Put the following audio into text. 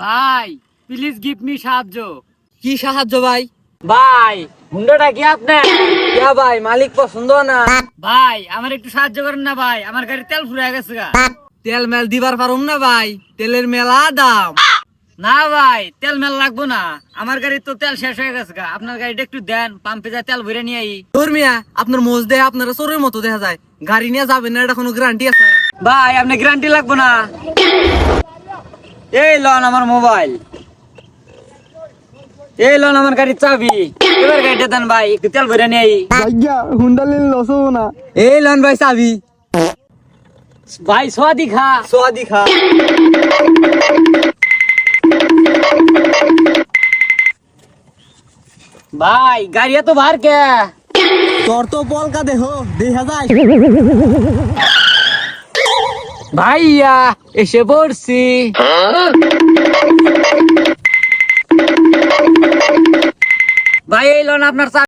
ভাই please give me সাহায্য। কি সাহায্য ভাই? ভাই হুন্ডাটা কি আপনার? ইয়া ভাই, মালিক পছন্দ না। ভাই আমার একটু সাহায্য করেন না ভাই, আমার গাড়ি তেল ফুরিয়ে গেছে গা। তেল মেল দিবার পারুম না ভাই, তেলের মেলা দাম। না ভাই তেল মেল লাগবো না, আমার গাড়ি তো তেল শেষ হয়ে গেছে গা। আপনার গাড়িটা একটু দেন, পাম্পে যা তেল ভরে নিয়ে আই। তোর মিয়া, আপনার মোজ দেহে আপনার চোরের মতো দেখা যায়। গাড়ি নিয়ে যাবেন না, এটা কোনো গ্যারান্টি আছে? ভাই আপনি গ্যারান্টি লাগবো না। এই লন আমার মোবাইল, এই লন আমার গাড়ির চাবি, এবার গাড়িটা দেন ভাই, একটু তেল ভরে নিয়ে আই। ভাইয়া হুন্ডা লিন লস হবো না। এই লন ভাই চাবি। ভাই সোয়াদি খা। সোয়াদি খা। ভাই গাড়ি এত ভার কে? তোর তো পলকা দেহ দেখা যায়। ভাইয়া এসে পড়ছি। ভাই এই লোন আপনার